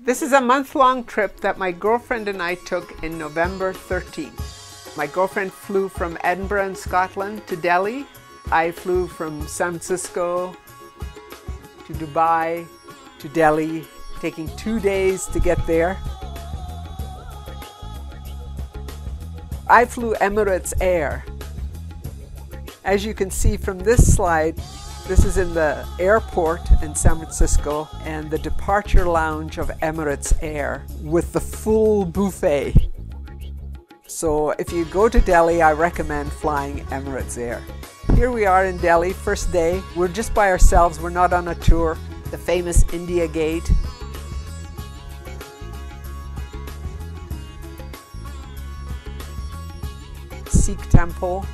This is a month-long trip that my girlfriend and I took in November 13. My girlfriend flew from Edinburgh in Scotland to Delhi. I flew from San Francisco to Dubai to Delhi, taking 2 days to get there. I flew Emirates Air. As you can see from this slide, this is in the airport in San Francisco and the departure lounge of Emirates Air with the full buffet. So if you go to Delhi, I recommend flying Emirates Air. Here we are in Delhi, first day. We're just by ourselves, we're not on a tour. The famous India Gate. Sikh temple.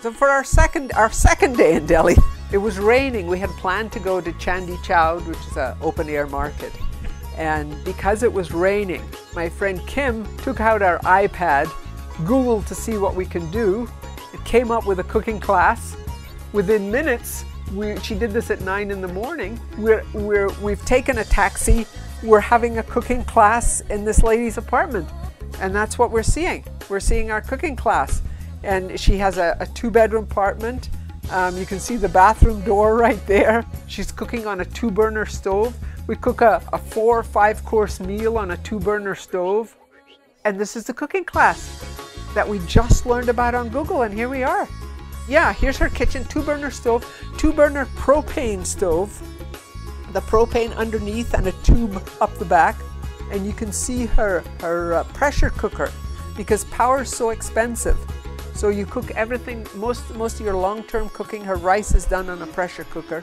So for our second day in Delhi, it was raining. We had planned to go to Chandi Chowd, which is an open air market. And because it was raining, my friend Kim took out our iPad, Googled to see what we can do. It came up with a cooking class. Within minutes, she did this at 9 in the morning. We've taken a taxi. We're having a cooking class in this lady's apartment. And that's what we're seeing. We're seeing our cooking class. And she has a 2-bedroom apartment. You can see the bathroom door right there. She's cooking on a 2-burner stove. We cook a 4 or 5 course meal on a 2-burner stove. And this is the cooking class that we just learned about on Google, and here we are. Yeah, here's her kitchen, 2-burner stove, 2-burner propane stove. The propane underneath and a tube up the back. And you can see her pressure cooker, because power is so expensive. So you cook everything, most of your long-term cooking, her rice is done on a pressure cooker.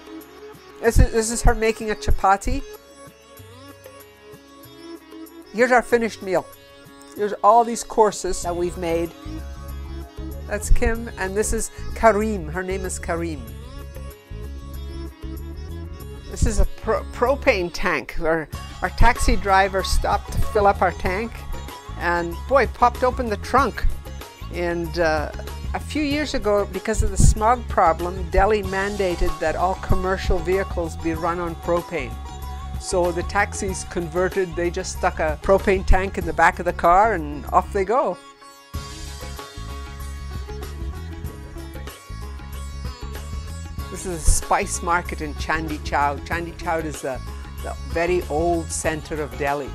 This is her making a chapati. Here's our finished meal. Here's all these courses that we've made. That's Kim, and this is Kareem. Her name is Kareem. This is a propane tank. Our taxi driver stopped to fill up our tank, and boy, popped open the trunk. And a few years ago, because of the smog problem, Delhi mandated that all commercial vehicles be run on propane. So the taxis converted, they just stuck a propane tank in the back of the car and off they go. This is a spice market in Chandi Chowd. Chandi Chowd is the very old center of Delhi.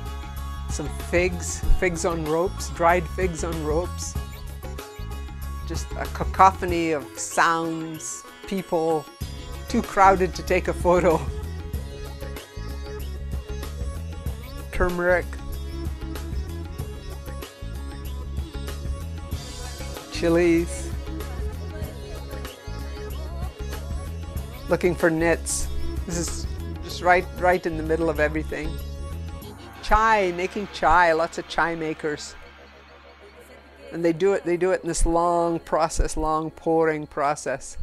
Some figs on ropes, dried figs on ropes. Just a cacophony of sounds, people, too crowded to take a photo. Turmeric, chilies, looking for nits. This is just right in the middle of everything. Chai, making chai, lots of chai makers. And they do it in this long process, long pouring process.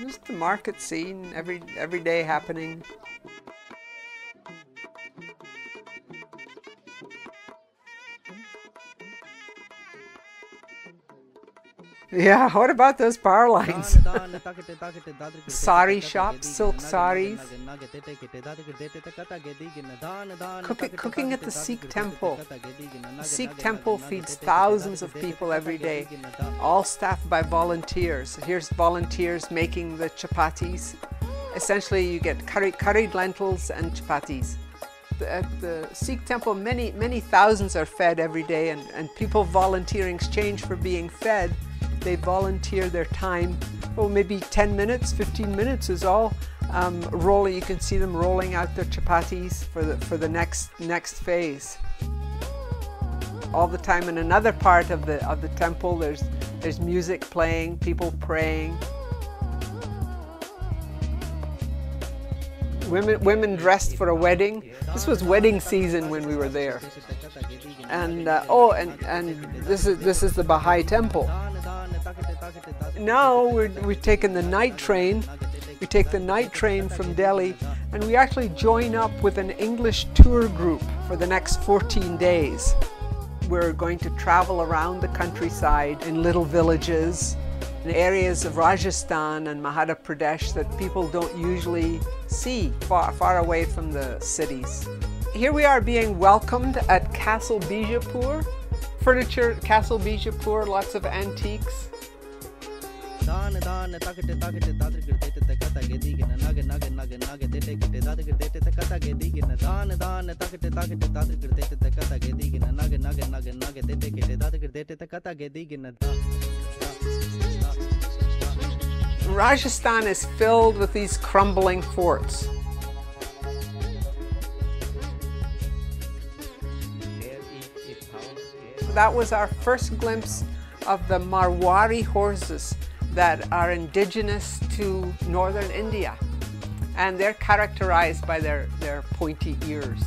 Just the market scene, every day happening. Yeah, what about those power lines? Sari shops, silk saris. Cooking at the Sikh temple. The Sikh temple feeds thousands of people every day, all staffed by volunteers. Here's volunteers making the chapatis. Essentially, you get curried lentils and chapatis. At the Sikh temple, many thousands are fed every day, and people volunteer in exchange for being fed. They volunteer their time. Oh, maybe 10 minutes, 15 minutes is all. Rolling, you can see them rolling out their chapatis for the next phase. All the time in another part of the temple, there's music playing, people praying. Women dressed for a wedding. This was wedding season when we were there. And this is the Baha'i temple. Now we've taken the night train. We take the night train from Delhi, and we actually join up with an English tour group for the next 14 days. We're going to travel around the countryside in little villages, in areas of Rajasthan and Madhya Pradesh that people don't usually see, far away from the cities. Here we are being welcomed at Castle Bijapur. Furniture, Castle Bijapur, lots of antiques. Rajasthan is filled with these crumbling forts. That was our first glimpse of the Marwari horses that are indigenous to northern India, and they're characterized by their pointy ears.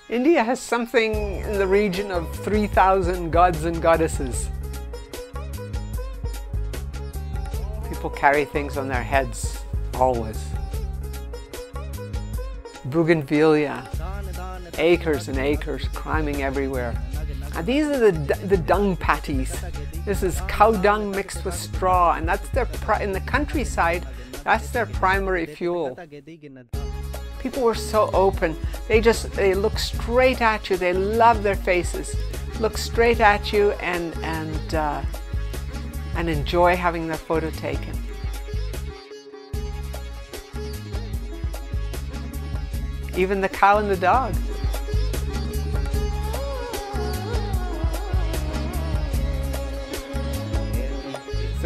India has something in the region of 3,000 gods and goddesses. People carry things on their heads, always. Bougainvillea, acres and acres, climbing everywhere. And these are the dung patties. This is cow dung mixed with straw, and that's their in the countryside, that's their primary fuel. People were so open. They look straight at you. They love their faces. Look straight at you and enjoy having their photo taken. Even the cow and the dog.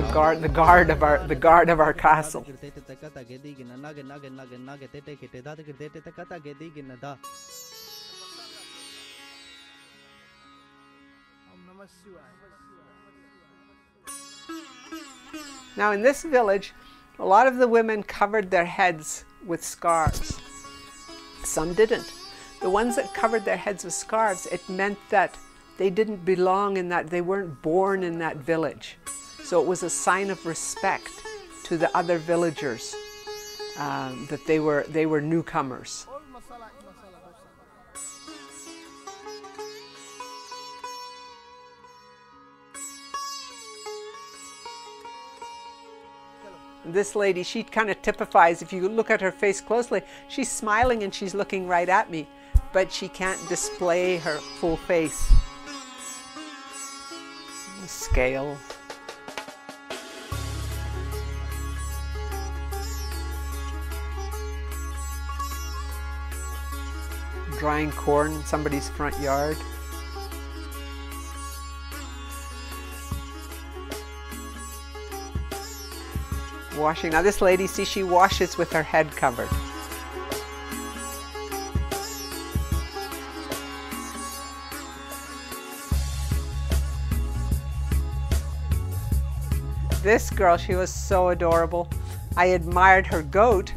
The guard of our castle. Now in this village, a lot of the women covered their heads with scarves. Some didn't. The ones that covered their heads with scarves, it meant that they didn't belong in that, they weren't born in that village. So it was a sign of respect to the other villagers, that they were newcomers. This lady, she kind of typifies, if you look at her face closely, she's smiling and she's looking right at me, but she can't display her full face. Scale. Drying corn in somebody's front yard. Washing. Now this lady, see, she washes with her head covered. This girl, she was so adorable. I admired her goat,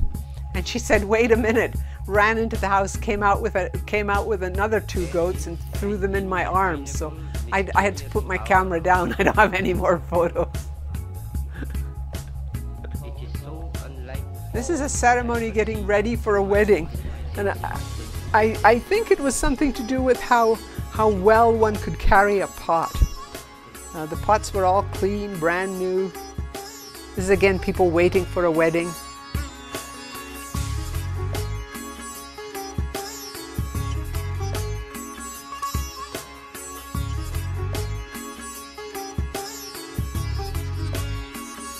and she said, "Wait a minute." Ran into the house, came out with another 2 goats and threw them in my arms. So I had to put my camera down. I don't have any more photos. This is a ceremony getting ready for a wedding, and I think it was something to do with how well one could carry a pot. The pots were all clean, brand new. This is again people waiting for a wedding.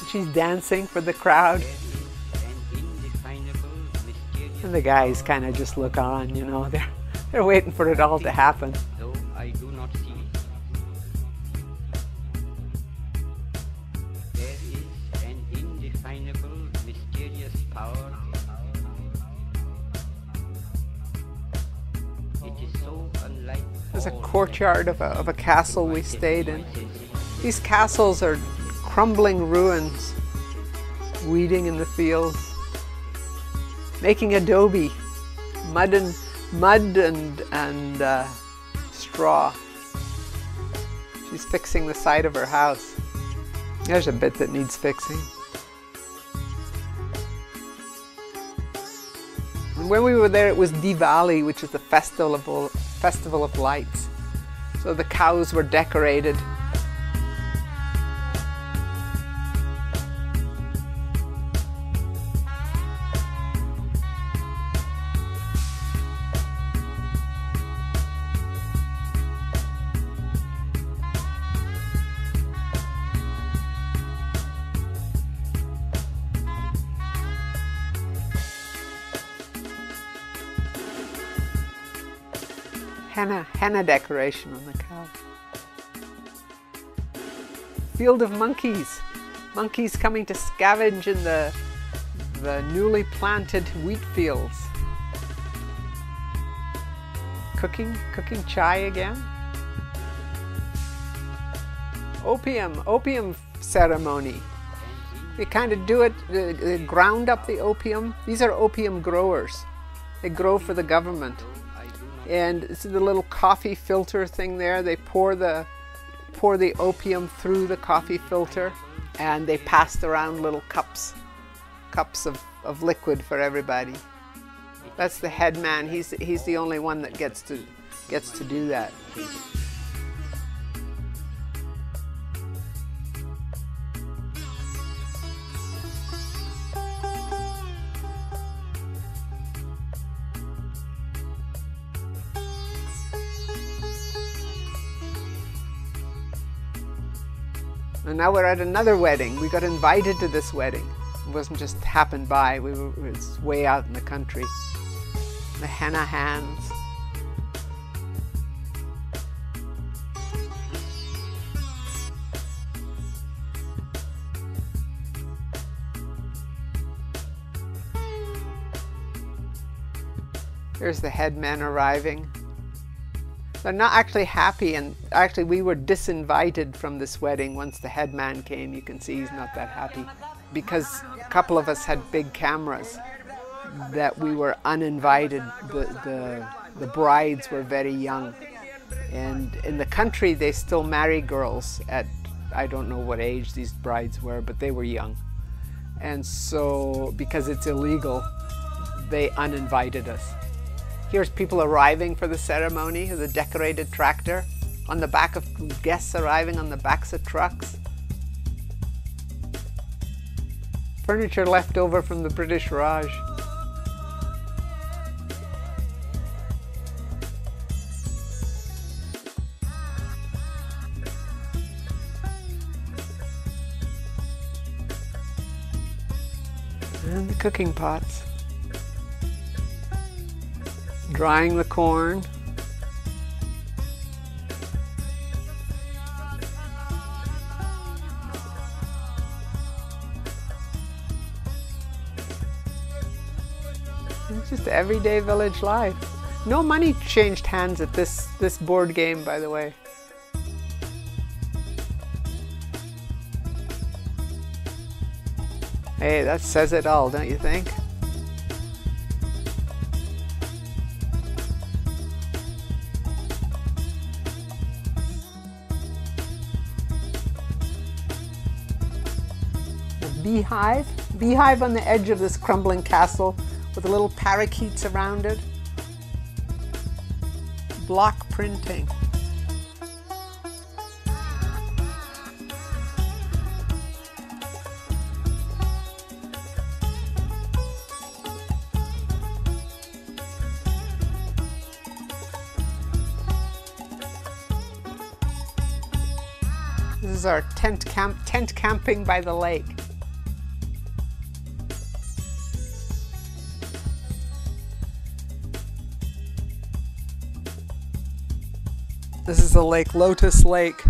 She's dancing for the crowd. And the guys kind of just look on, you know, they're waiting for it all to happen. Though I do not see it. There is an indefinable, mysterious power so unlike There's a all courtyard of a castle we stayed in. These castles are crumbling ruins, weeding in the fields, making adobe, mud and straw. She's fixing the side of her house. There's a bit that needs fixing. And when we were there, it was Diwali, which is the festival of lights. So the cows were decorated. Henna decoration on the cow. Field of monkeys. Monkeys coming to scavenge in the newly planted wheat fields. Cooking chai again. Opium ceremony. We kind of do it, they ground up the opium. These are opium growers. They grow for the government. And this is the little coffee filter thing there. They pour the opium through the coffee filter, and they passed around little cups of liquid for everybody. That's the head man. He's the only one that gets to do that. And now we're at another wedding. We got invited to this wedding. It wasn't just happened by. It was way out in the country. The henna hands. Here's the headmen arriving. They're not actually happy, and actually we were disinvited from this wedding once the head man came. You can see he's not that happy because a couple of us had big cameras that we were uninvited. The brides were very young, and in the country they still marry girls at, I don't know what age these brides were, but they were young. And so because it's illegal, they uninvited us. Here's people arriving for the ceremony, the decorated tractor, on the back of guests arriving on the backs of trucks. Furniture left over from the British Raj. And the cooking pots. Drying the corn. It's just everyday village life. No money changed hands at this board game, by the way. Hey, that says it all, don't you think? Beehive on the edge of this crumbling castle with little parakeets around it. Block printing. This is our tent camping by the lake. This is the lake, Lotus Lake,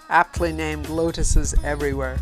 aptly named lotuses everywhere.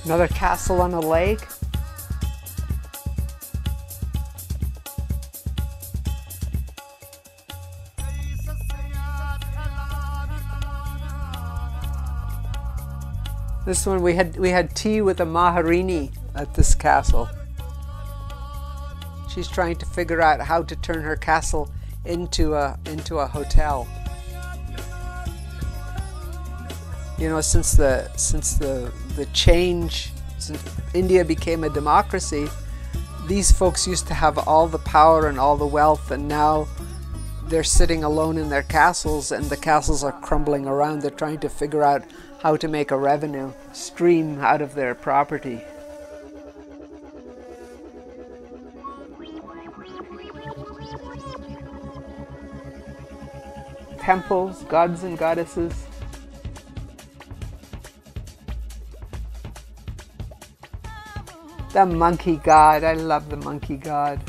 Another castle on a lake. This one we had tea with a Maharini at this castle. She's trying to figure out how to turn her castle into a hotel. You know, since the change, since India became a democracy, these folks used to have all the power and all the wealth, and now they're sitting alone in their castles, and the castles are crumbling around. They're trying to figure out how to make a revenue stream out of their property. Temples, gods and goddesses. The monkey god, I love the monkey god.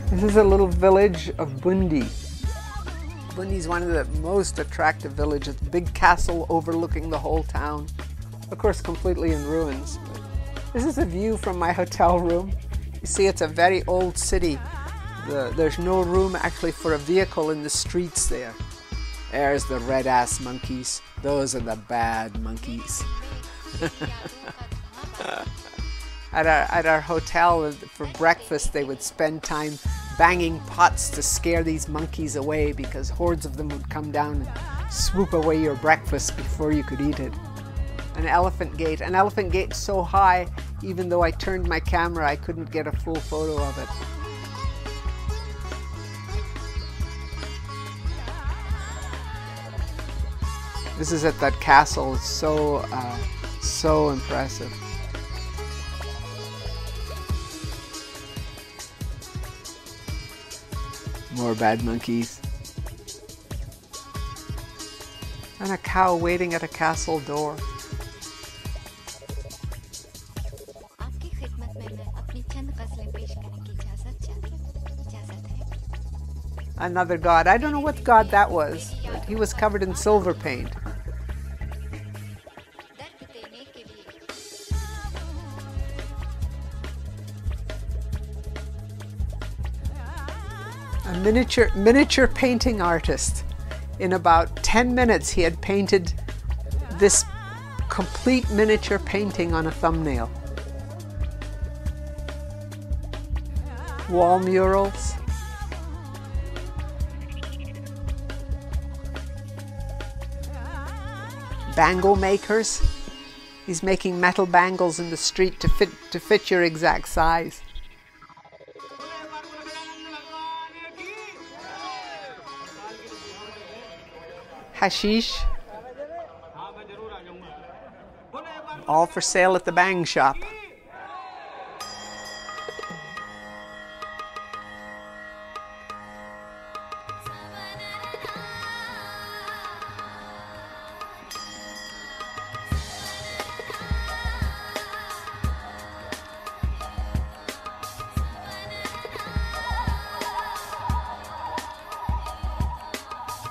This is a little village of Bundi. Bundi is one of the most attractive villages. Big castle overlooking the whole town. Of course, completely in ruins. This is a view from my hotel room. You see, it's a very old city. There's no room actually for a vehicle in the streets there. There's the red-ass monkeys. Those are the bad monkeys. At our hotel for breakfast, they would spend time banging pots to scare these monkeys away, because hordes of them would come down and swoop away your breakfast before you could eat it. An elephant gate so high, even though I turned my camera, I couldn't get a full photo of it. This is at that castle. It's so impressive. More bad monkeys. And a cow waiting at a castle door. Another god. I don't know what god that was, but he was covered in silver paint. A miniature painting artist. In about 10 minutes he had painted this complete miniature painting on a thumbnail. Wall murals. Bangle makers. He's making metal bangles in the street to fit your exact size. Hashish. All for sale at the bang shop.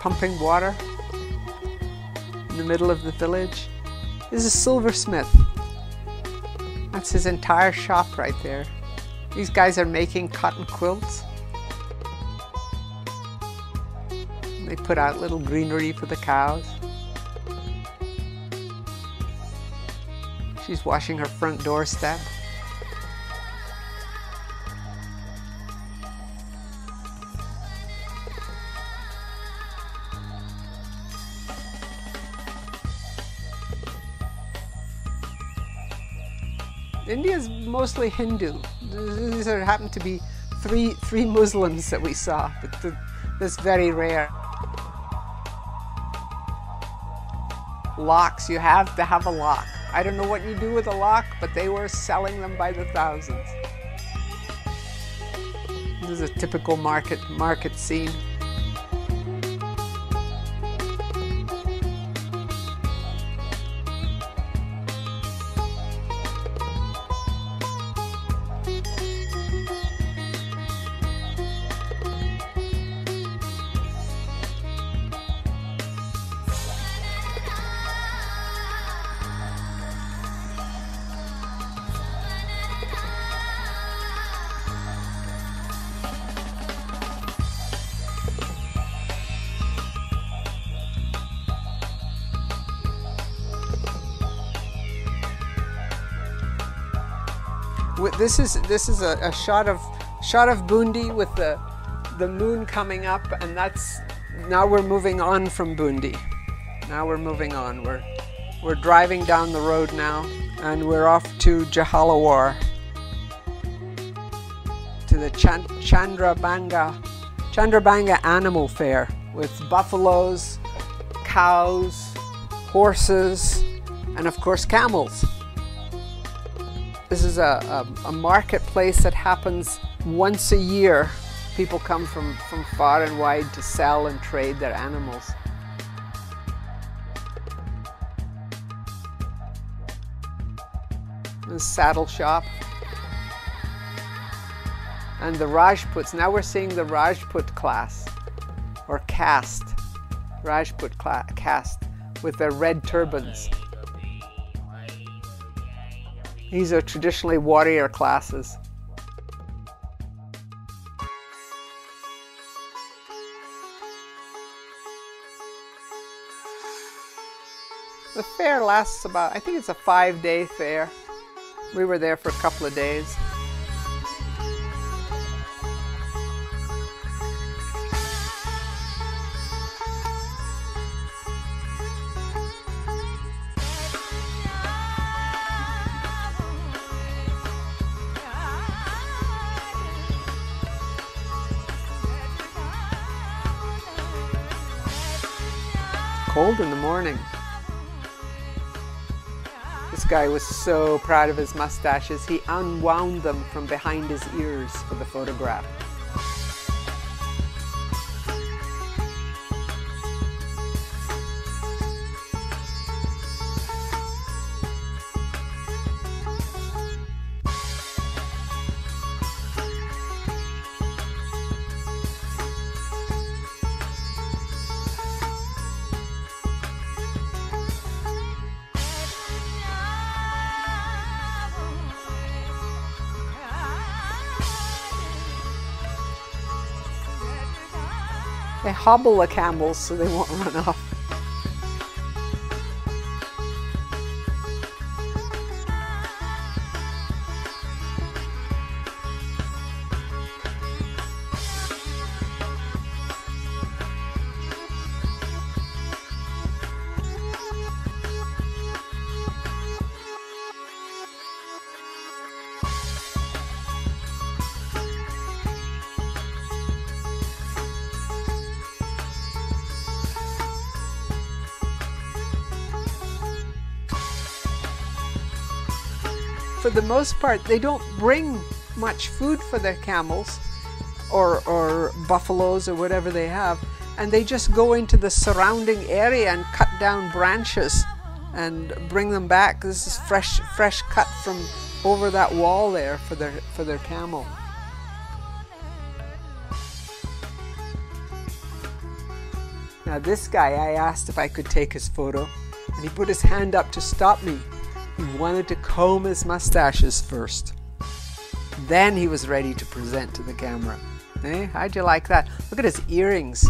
Pumping water in the middle of the village. This is a silversmith. That's his entire shop right there. These guys are making cotton quilts. They put out little greenery for the cows. She's washing her front doorstep. India is mostly Hindu. These happen to be three Muslims that we saw, but that's very rare. Locks, you have to have a lock. I don't know what you do with a lock, but they were selling them by the thousands. This is a typical market scene. This is a shot of Bundi with the moon coming up, and now we're moving on from Bundi. Now we're moving on. We're driving down the road now, and we're off to Jahalawar, to the Chandrabanga Animal Fair with buffaloes, cows, horses, and of course camels. This is a marketplace that happens once a year. People come from far and wide to sell and trade their animals. The saddle shop. And the Rajputs. Now we're seeing the Rajput class, or caste. Rajput caste with their red turbans. These are traditionally warrior classes. The fair lasts about, I think it's a 5-day fair. We were there for a couple of days. Cold in the morning. This guy was so proud of his mustaches, he unwound them from behind his ears for the photograph. They hobble the camels so they won't run off. For the most part, they don't bring much food for their camels or buffaloes or whatever they have, and they just go into the surrounding area and cut down branches and bring them back. This is fresh cut from over that wall there for their camel. Now this guy, I asked if I could take his photo, and he put his hand up to stop me. He wanted to comb his mustaches first. Then he was ready to present to the camera. Eh? How'd you like that? Look at his earrings.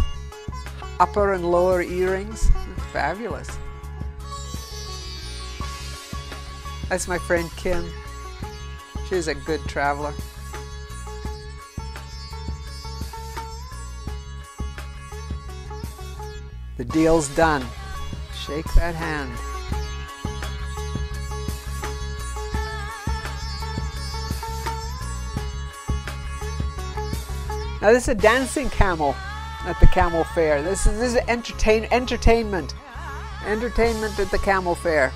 Upper and lower earrings. Fabulous. That's my friend Kim. She's a good traveler. The deal's done. Shake that hand. Now this is a dancing camel at the camel fair. This is entertainment at the camel fair.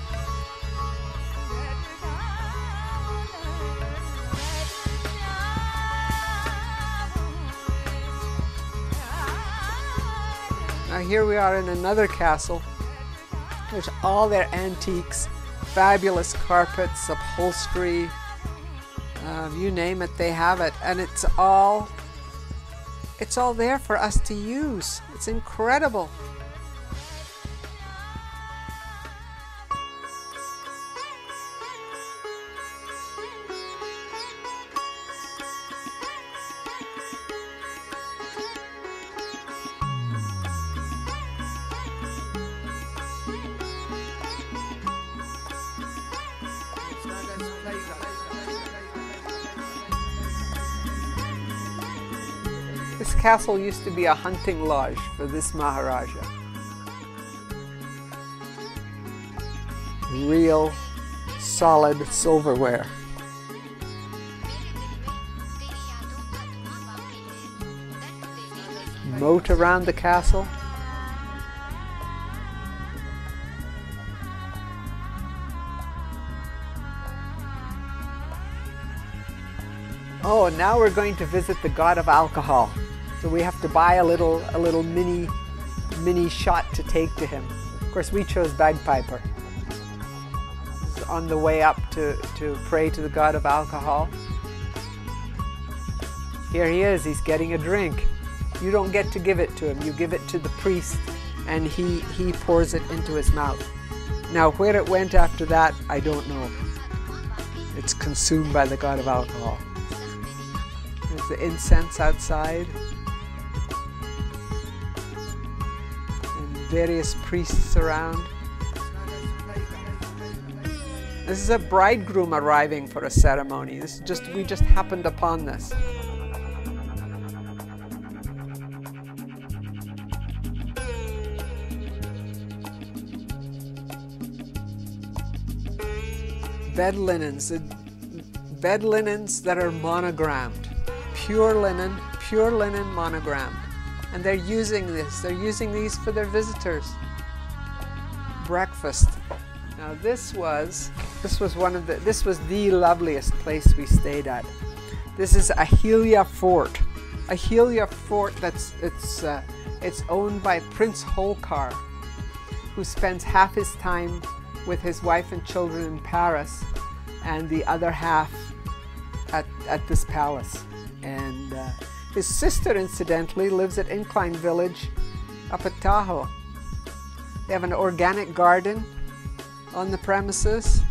Now here we are in another castle. There's all their antiques, fabulous carpets, upholstery, you name it, they have it, and it's all there for us to use. It's incredible. castle used to be a hunting lodge for this Maharaja. Real solid silverware. Moat around the castle. Oh, now we're going to visit the god of alcohol. So we have to buy a little mini shot to take to him. Of course, we chose bagpiper. On the way up to pray to the god of alcohol. Here he is, he's getting a drink. You don't get to give it to him, you give it to the priest and he pours it into his mouth. Now where it went after that, I don't know. It's consumed by the god of alcohol. There's the incense outside. And various priests around. This is a bridegroom arriving for a ceremony. We just happened upon this. Bed linens that are monogrammed. Pure linen monogrammed. And they're using these for their visitors. Breakfast. Now this was the loveliest place we stayed at. This is Ahilya Fort. Ahilya Fort it's owned by Prince Holkar, who spends half his time with his wife and children in Paris and the other half at this palace. And his sister, incidentally, lives at Incline Village up at Tahoe. They have an organic garden on the premises,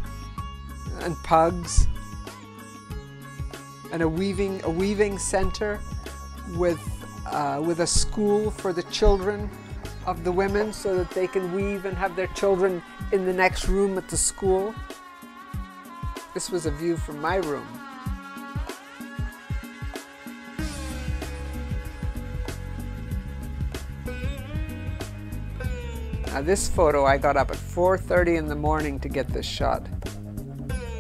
and pugs, and a weaving center with a school for the children of the women so that they can weave and have their children in the next room at the school. This was a view from my room. Now this photo I got up at 4:30 in the morning to get this shot.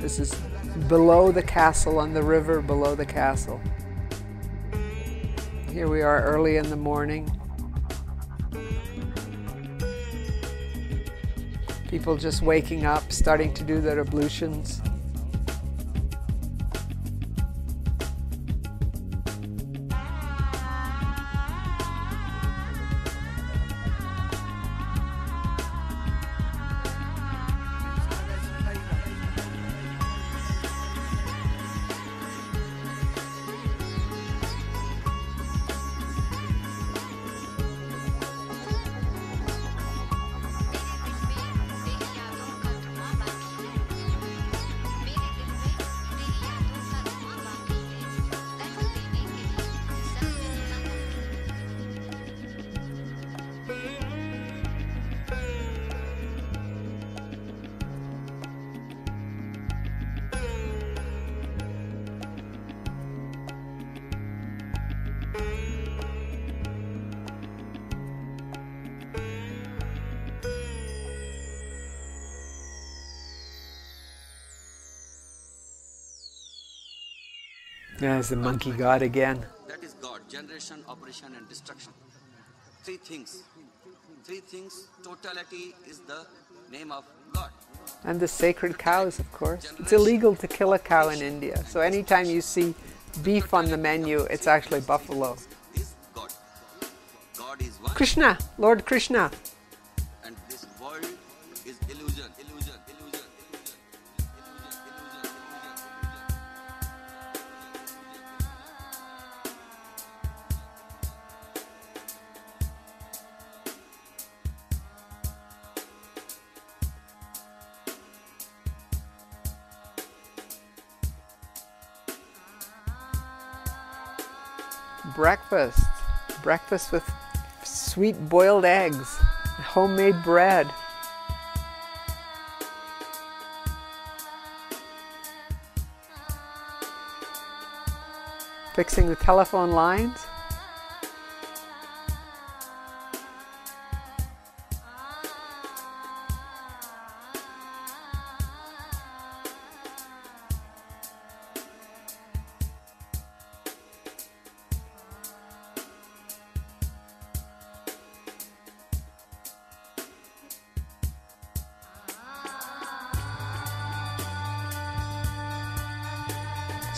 This is below the castle, on the river below the castle. Here we are early in the morning. People just waking up, starting to do their ablutions. There's the monkey god again. That is God, generation, operation and destruction. Three things, totality is the name of God. And the sacred cows, of course. It's illegal to kill a cow in India. So anytime you see beef on the menu, it's actually buffalo. This God. God is one. Krishna, Lord Krishna. And this world is illusion. Breakfast with sweet boiled eggs, homemade bread. Fixing the telephone lines.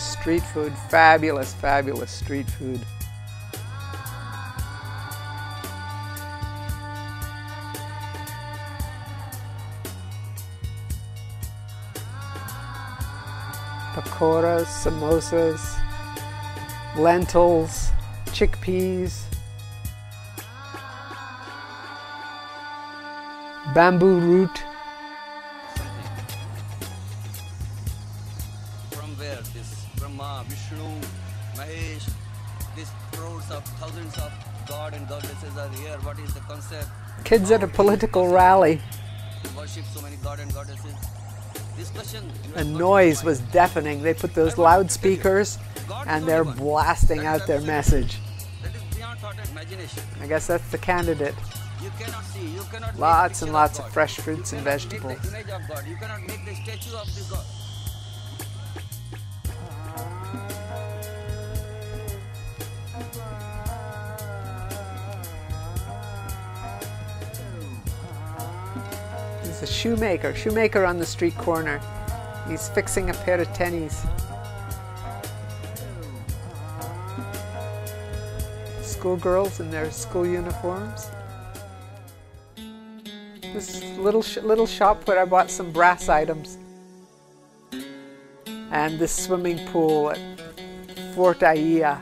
Street food, fabulous, fabulous street food. Pakoras, samosas, lentils, chickpeas, bamboo root. From where? This Brahma, Vishnu, Mahesh, these crores of thousands of god and goddesses are here. What is the concept? Kids at a political rally. To worship so many god and goddesses. This question. The noise was deafening. They put those loudspeakers and they're blasting out their message. That is beyond thought and imagination. I guess that's the candidate. You cannot see, you cannot Lots make and picture lots of of God. fresh fruits You and cannot vegetables. Make the image of God. You cannot make the statue of this God. There's a shoemaker on the street corner. He's fixing a pair of tennies. Schoolgirls in their school uniforms. This little shop where I bought some brass items. And this swimming pool at Fort Aia.